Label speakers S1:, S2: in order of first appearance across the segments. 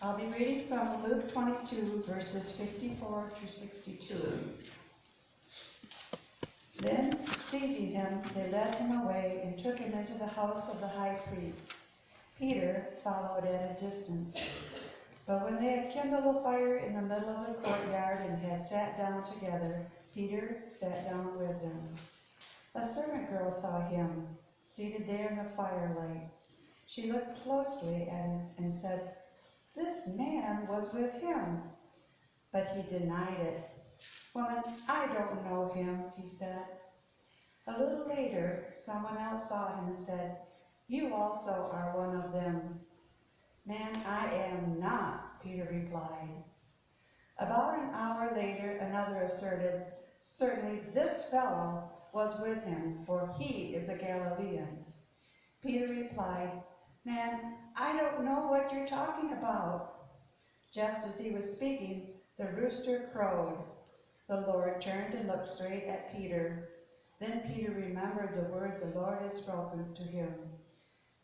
S1: I'll be reading from Luke 22, verses 54 through 62. Then, seizing him, they led him away and took him into the house of the high priest. Peter followed at a distance. But when they had kindled a fire in the middle of the courtyard and had sat down together, Peter sat down with them. A servant girl saw him, seated there in the firelight. She looked closely at him and said, "This man was with him." But he denied it. "Woman, I don't know him," he said. A little later, someone else saw him and said, "You also are one of them." "Man, I am not," Peter replied. About an hour later, another asserted, "Certainly this fellow was with him, for he is a Galilean." Peter replied, "Man, I don't know what you're talking about." Just as he was speaking, the rooster crowed. The Lord turned and looked straight at Peter. Then Peter remembered the word the Lord had spoken to him.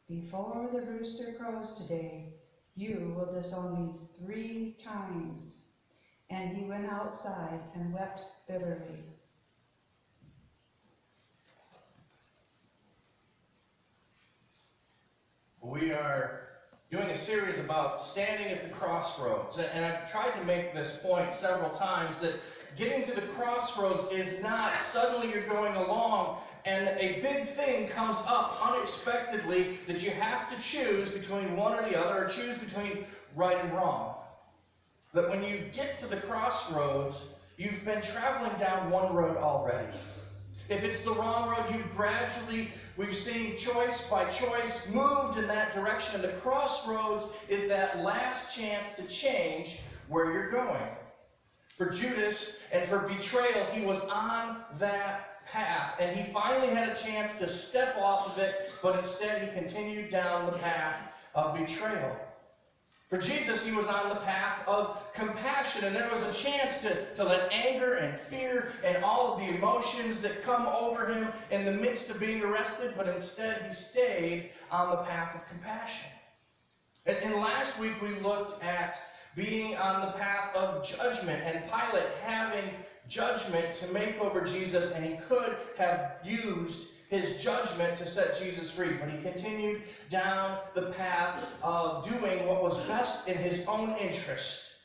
S1: "Before the rooster crows today, you will disown me 3 times." And he went outside and wept bitterly.
S2: We are doing a series about standing at the crossroads. And I've tried to make this point several times that getting to the crossroads is not suddenly you're going along and a big thing comes up unexpectedly that you have to choose between one or the other, or choose between right and wrong. That when you get to the crossroads, you've been traveling down one road already. If it's the wrong road, we've seen choice by choice moved in that direction. And the crossroads is that last chance to change where you're going. For Judas and for betrayal, he was on that path. And he finally had a chance to step off of it, but instead he continued down the path of betrayal. For Jesus, he was on the path of compassion, and there was a chance to let anger and fear and all of the emotions that come over him in the midst of being arrested, but instead he stayed on the path of compassion. And last week we looked at being on the path of judgment, and Pilate having judgment to make over Jesus, and he could have used his judgment to set Jesus free, but he continued down the path of doing what was best in his own interest,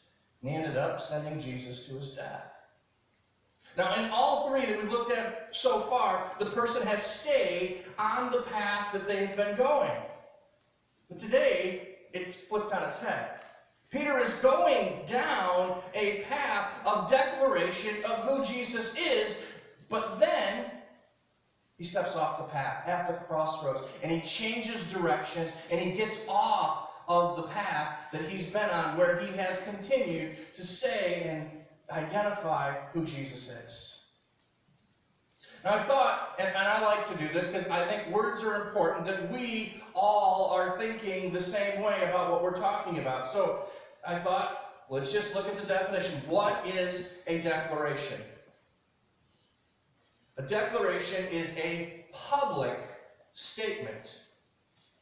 S2: and he ended up sending Jesus to his death. Now, in all 3 that we've looked at so far, the person has stayed on the path that they have been going. But today, it's flipped on its head. Peter is going down a path of declaration of who Jesus is, but then he steps off the path at the crossroads, and he changes directions, and he gets off of the path that he's been on, where he has continued to say and identify who Jesus is. Now I thought, and I like to do this because I think words are important, that we all are thinking the same way about what we're talking about. So I thought, let's just look at the definition. What is a declaration? A declaration is a public statement,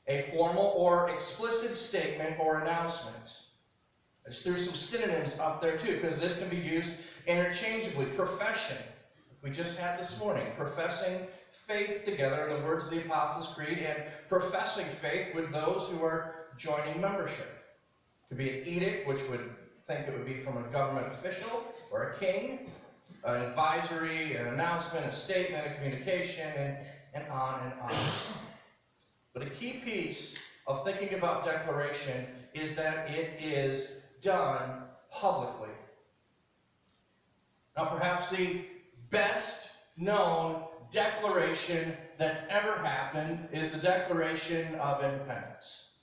S2: a formal or explicit statement or announcement. I just threw some synonyms up there too, because this can be used interchangeably. Profession, we just had this morning, professing faith together in the words of the Apostles' Creed, and professing faith with those who are joining membership. It could be an edict, which would think it would be from a government official or a king. An advisory, an announcement, a statement, a communication, and on and on. But a key piece of thinking about declaration is that it is done publicly. Now, perhaps the best known declaration that's ever happened is the Declaration of Independence.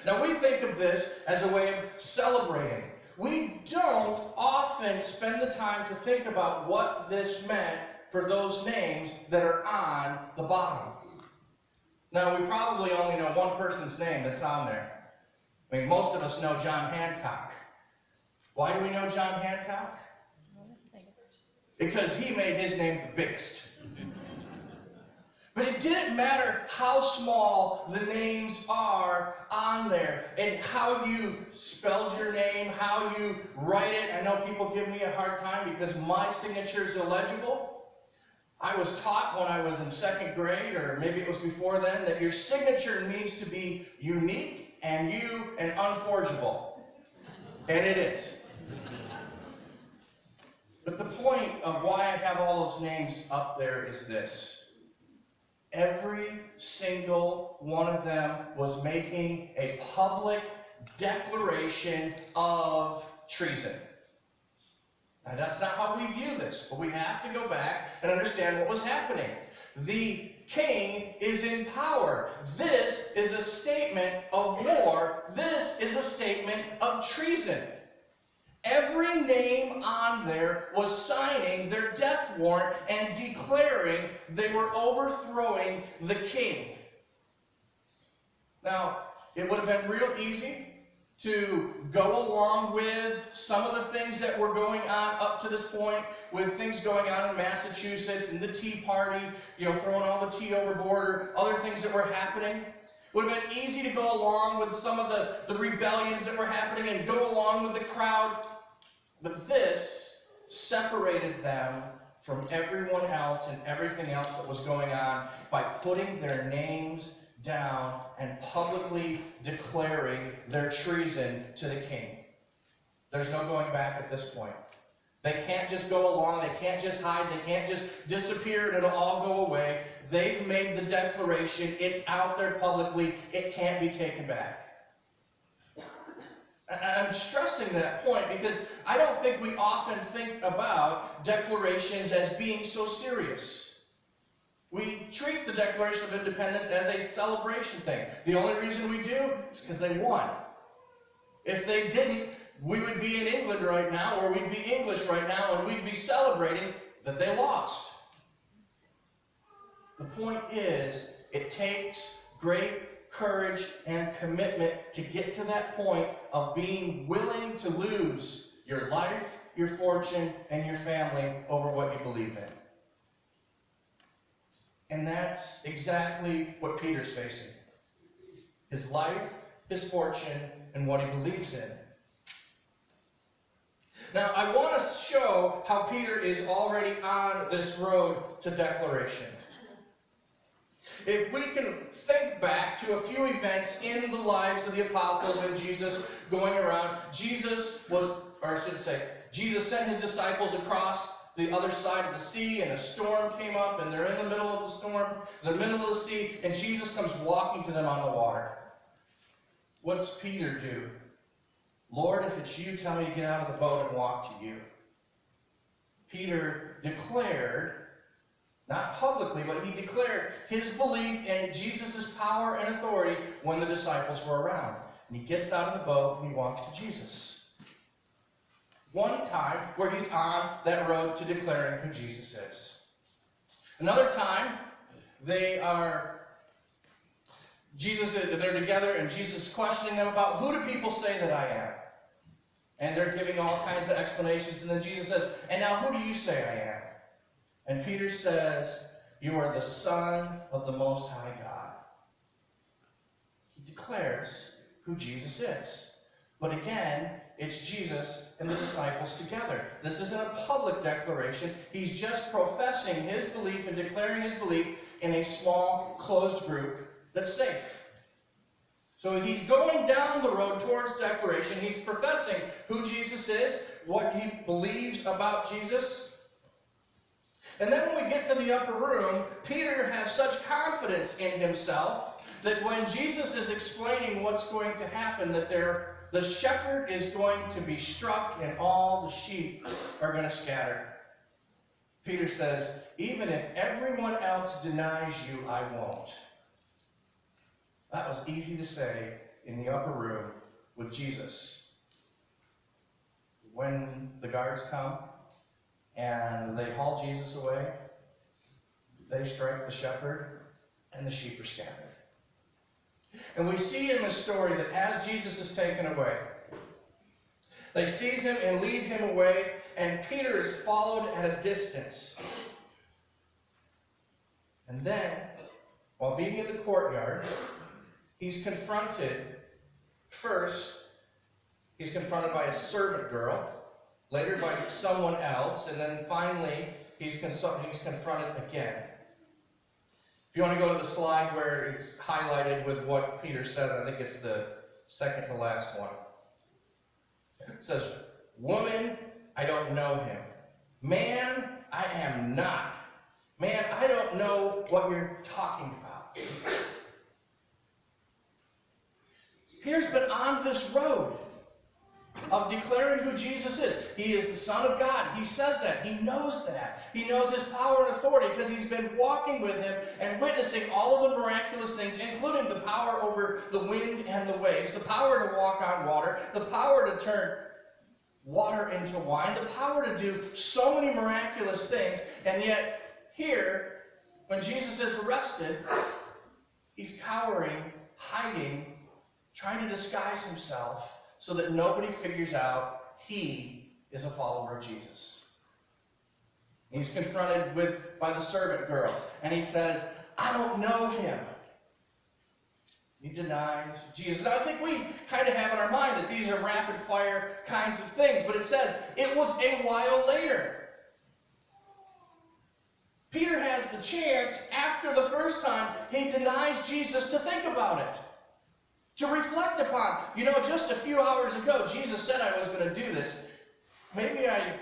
S2: Now, we think of this as a way of celebrating. We don't often spend the time to think about what this meant for those names that are on the bottom. Now, we probably only know one person's name that's on there. I mean, most of us know John Hancock. Why do we know John Hancock? Because he made his name the biggest. But it didn't matter how small the names are on there and how you spelled your name, how you write it. I know people give me a hard time because my signature is illegible. I was taught when I was in second grade, or maybe it was before then, that your signature needs to be unique and unforgeable. And it is. But the point of why I have all those names up there is this. Every single one of them was making a public declaration of treason. Now, that's not how we view this, but we have to go back and understand what was happening. The king is in power. This is a statement of war. This is a statement of treason. Every name on there was signing their death warrant and declaring they were overthrowing the king. Now, it would have been real easy to go along with some of the things that were going on up to this point, with things going on in Massachusetts and the Tea Party, throwing all the tea overboard, or other things that were happening. It would have been easy to go along with some of the rebellions that were happening and go along with the crowd. But this separated them from everyone else and everything else that was going on by putting their names down and publicly declaring their treason to the king. There's no going back at this point. They can't just go along, they can't just hide, they can't just disappear and it'll all go away. They've made the declaration, it's out there publicly, it can't be taken back. I'm stressing that point because I don't think we often think about declarations as being so serious. We treat the Declaration of Independence as a celebration thing. The only reason we do is because they won. If they didn't, we would be in England right now, or we'd be English right now, and we'd be celebrating that they lost. The point is, it takes great courage and commitment to get to that point of being willing to lose your life, your fortune, and your family over what you believe in. And that's exactly what Peter's facing. His life, his fortune, and what he believes in. Now, I want to show how Peter is already on this road to declaration. If we can think back to a few events in the lives of the apostles and Jesus going around, Jesus sent his disciples across the other side of the sea, and a storm came up, and they're in the middle of the storm, the middle of the sea, and Jesus comes walking to them on the water. What's Peter do? Lord, if it's you, tell me to get out of the boat and walk to you. Peter declared, not publicly, but he declared his belief in Jesus' power and authority when the disciples were around. And he gets out of the boat and he walks to Jesus. One time where he's on that road to declaring who Jesus is. Another time, they're together and Jesus is questioning them about, who do people say that I am? And they're giving all kinds of explanations, and then Jesus says, and now who do you say I am? And Peter says, you are the Son of the Most High God. He declares who Jesus is. But again, it's Jesus and the disciples together. This isn't a public declaration. He's just professing his belief and declaring his belief in a small, closed group that's safe. So he's going down the road towards declaration. He's professing who Jesus is, what he believes about Jesus. And then when we get to the upper room, Peter has such confidence in himself that when Jesus is explaining what's going to happen, that the shepherd is going to be struck and all the sheep are going to scatter. Peter says, even if everyone else denies you, I won't. That was easy to say in the upper room with Jesus. When the guards come and they haul Jesus away, they strike the shepherd and the sheep are scattered. And we see in the story that as Jesus is taken away, they seize him and lead him away, and Peter is followed at a distance. And then while being in the courtyard, he's confronted. First, he's confronted by a servant girl, later by someone else, and then finally he's confronted again. If you want to go to the slide where it's highlighted with what Peter says, I think it's the second to last one. It says, "Woman, I don't know him. Man, I am not. Man, I don't know what you're talking about." Peter's been on this road of declaring who Jesus is. He is the Son of God. He says that. He knows that. He knows his power and authority because he's been walking with him and witnessing all of the miraculous things, including the power over the wind and the waves, the power to walk on water, the power to turn water into wine, the power to do so many miraculous things. And yet, here, when Jesus is arrested, he's cowering, hiding, trying to disguise himself so that nobody figures out he is a follower of Jesus. He's confronted by the servant girl, and he says, "I don't know him." He denies Jesus. Now, I think we kind of have in our mind that these are rapid-fire kinds of things, but it says it was a while later. Peter has the chance, after the first time he denies Jesus, to think about it, to reflect upon. Just a few hours ago, Jesus said I was going to do this. Maybe I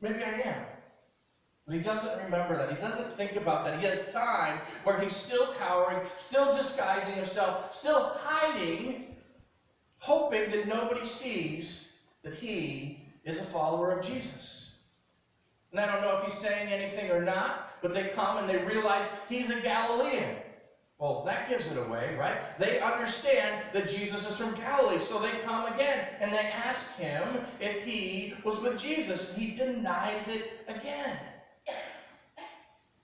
S2: am. But he doesn't remember that. He doesn't think about that. He has time where he's still cowering, still disguising himself, still hiding, hoping that nobody sees that he is a follower of Jesus. And I don't know if he's saying anything or not, but they come and they realize he's a Galilean. Well, that gives it away, right? They understand that Jesus is from Galilee, so they come again and they ask him if he was with Jesus, and he denies it again.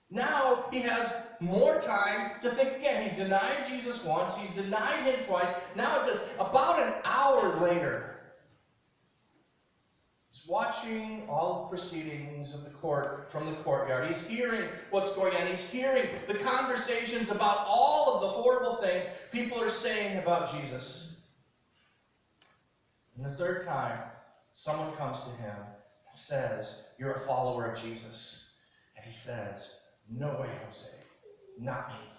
S2: Now he has more time to think again. He's denied Jesus once, he's denied him twice. Now it says about an hour later, he's watching all the proceedings of the court from the courtyard. He's hearing what's going on. He's hearing the conversations about all of the horrible things people are saying about Jesus. And the third time, someone comes to him and says, "You're a follower of Jesus." And he says, "No way, Jose. Not me."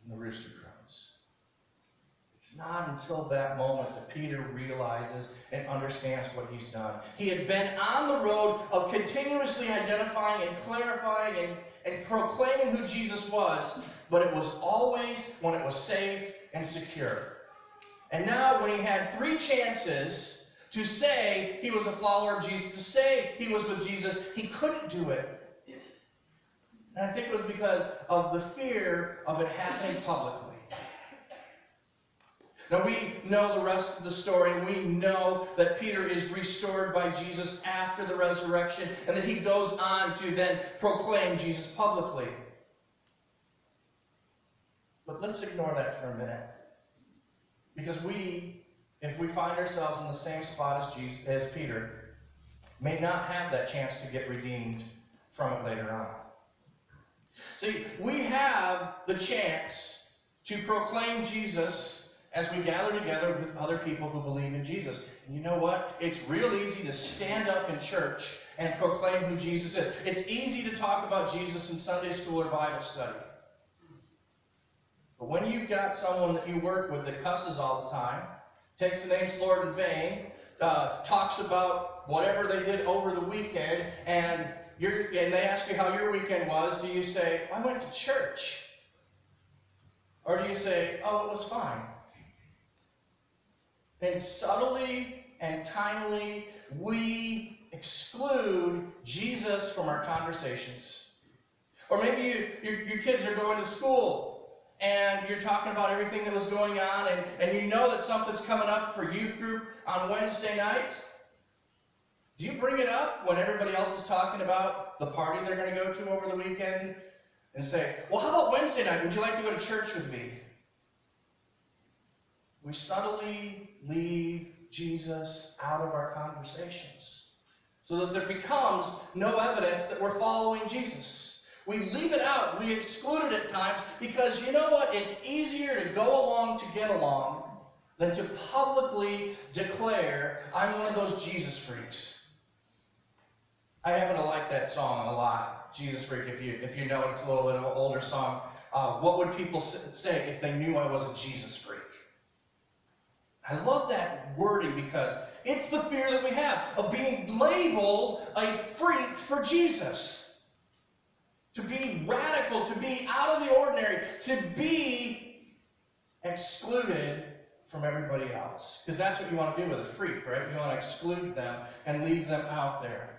S2: And the rooster crows. It's not until that moment that Peter realizes and understands what he's done. He had been on the road of continuously identifying and clarifying and proclaiming who Jesus was, but it was always when it was safe and secure. And now when he had 3 chances to say he was a follower of Jesus, to say he was with Jesus, he couldn't do it. And I think it was because of the fear of it happening publicly. Now we know the rest of the story. We know that Peter is restored by Jesus after the resurrection, and that he goes on to then proclaim Jesus publicly. But let's ignore that for a minute. Because if we find ourselves in the same spot as Peter, may not have that chance to get redeemed from it later on. See, we have the chance to proclaim Jesus as we gather together with other people who believe in Jesus. And you know what? It's real easy to stand up in church and proclaim who Jesus is. It's easy to talk about Jesus in Sunday school or Bible study. But when you've got someone that you work with that cusses all the time, takes the name's Lord in vain, talks about whatever they did over the weekend, and they ask you how your weekend was, do you say, "I went to church"? Or do you say, "Oh, it was fine"? And subtly and timely, we exclude Jesus from our conversations. Or maybe your kids are going to school, and you're talking about everything that was going on, and you know that something's coming up for youth group on Wednesday night. Do you bring it up when everybody else is talking about the party they're going to go to over the weekend and say, "Well, how about Wednesday night? Would you like to go to church with me?" We subtly leave Jesus out of our conversations so that there becomes no evidence that we're following Jesus. We leave it out. We exclude it at times because you know what? It's easier to go along to get along than to publicly declare, I'm one of those Jesus freaks. I happen to like that song a lot, Jesus Freak, if you know it. It's a little bit of an older song. What would people say if they knew I was a Jesus freak? I love that wording because it's the fear that we have of being labeled a freak for Jesus. To be radical, to be out of the ordinary, to be excluded from everybody else. Because that's what you want to do with a freak, right? You want to exclude them and leave them out there.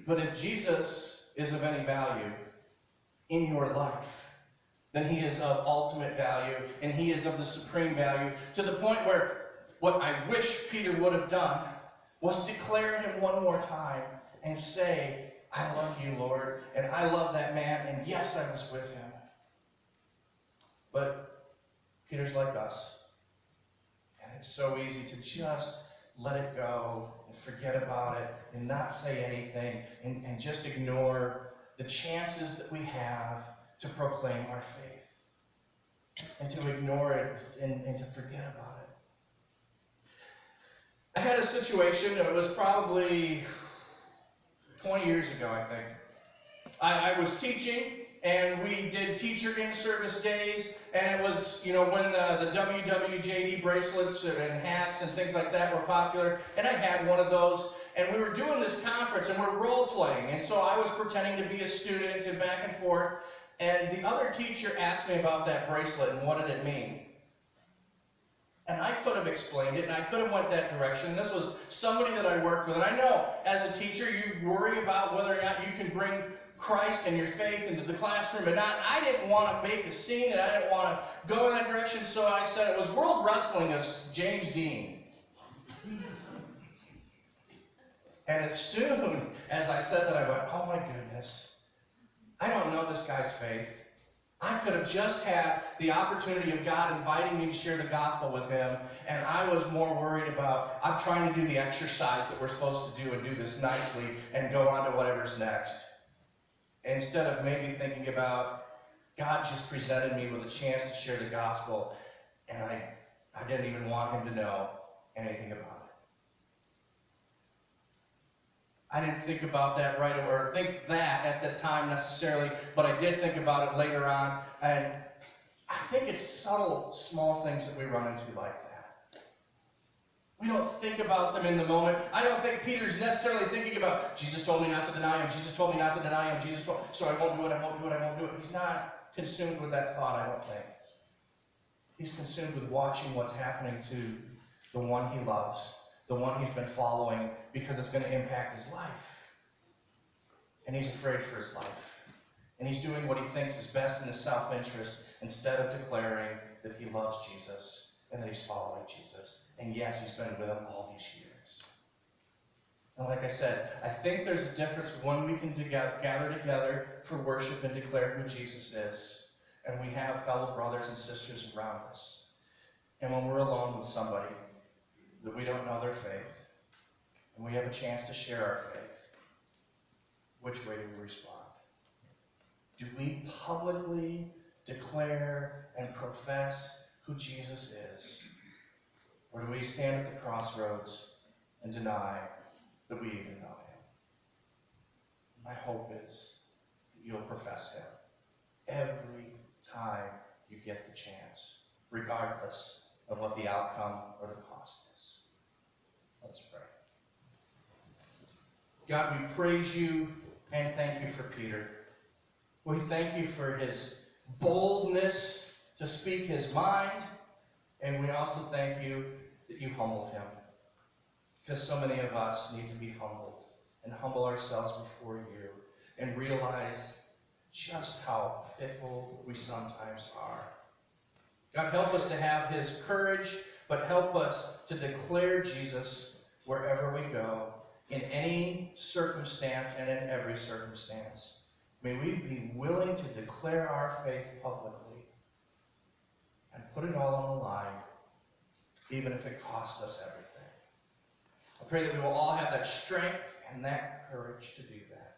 S2: But if Jesus is of any value in your life, then he is of ultimate value, and he is of the supreme value, to the point where what I wish Peter would have done was declare him one more time and say, I love you, Lord, and I love that man, and yes, I was with him. But Peter's like us, and it's so easy to just let it go and forget about it and not say anything and just ignore the chances that we have to proclaim our faith and to ignore it and to forget about it. I had a situation, it was probably 20 years ago, I think. I was teaching, and we did teacher in-service days, and it was, when the WWJD bracelets and hats and things like that were popular, and I had one of those, and we were doing this conference, and we're role-playing, and so I was pretending to be a student and back and forth, and the other teacher asked me about that bracelet and what did it mean. And I could have explained it, and I could have went that direction. This was somebody that I worked with, and I know as a teacher you worry about whether or not you can bring Christ and your faith into the classroom, and I didn't want to make a scene, and I didn't want to go in that direction, so I said it was World Wrestling of James Dean. And as soon as I said that, I went, oh my goodness, I don't know this guy's faith. I could have just had the opportunity of God inviting me to share the gospel with him, and I was more worried about, I'm trying to do the exercise that we're supposed to do and do this nicely and go on to whatever's next. Instead of maybe thinking about, God just presented me with a chance to share the gospel, and I didn't even want him to know anything about it. I didn't think about that right away, or think that at the time necessarily, but I did think about it later on, and I think it's subtle, small things that we run into like that. We don't think about them in the moment. I don't think Peter's necessarily thinking about, Jesus told me not to deny him, Jesus told me not to deny him, so I won't do it, I won't do it, I won't do it. He's not consumed with that thought, I don't think. He's consumed with watching what's happening to the one he loves, the one he's been following, because it's going to impact his life. And he's afraid for his life. And he's doing what he thinks is best in his self-interest instead of declaring that he loves Jesus and that he's following Jesus. And yes, he's been with him all these years. And like I said, I think there's a difference when we can gather together for worship and declare who Jesus is, and we have fellow brothers and sisters around us. And when we're alone with somebody that we don't know their faith, and we have a chance to share our faith, which way do we respond? Do we publicly declare and profess who Jesus is? Or do we stand at the crossroads and deny that we even know him? My hope is that you'll profess him every time you get the chance, regardless of what the outcome or the cost is. Let's pray. God, we praise you and thank you for Peter. We thank you for his boldness to speak his mind, and we also thank you that you humbled him, because so many of us need to be humbled and humble ourselves before you and realize just how fickle we sometimes are. God, help us to have his courage, but help us to declare Jesus wherever we go, in any circumstance and in every circumstance. May we be willing to declare our faith publicly and put it all on the line, even if it costs us everything. I pray that we will all have that strength and that courage to do that.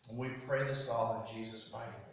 S2: And we pray this all in Jesus' mighty name.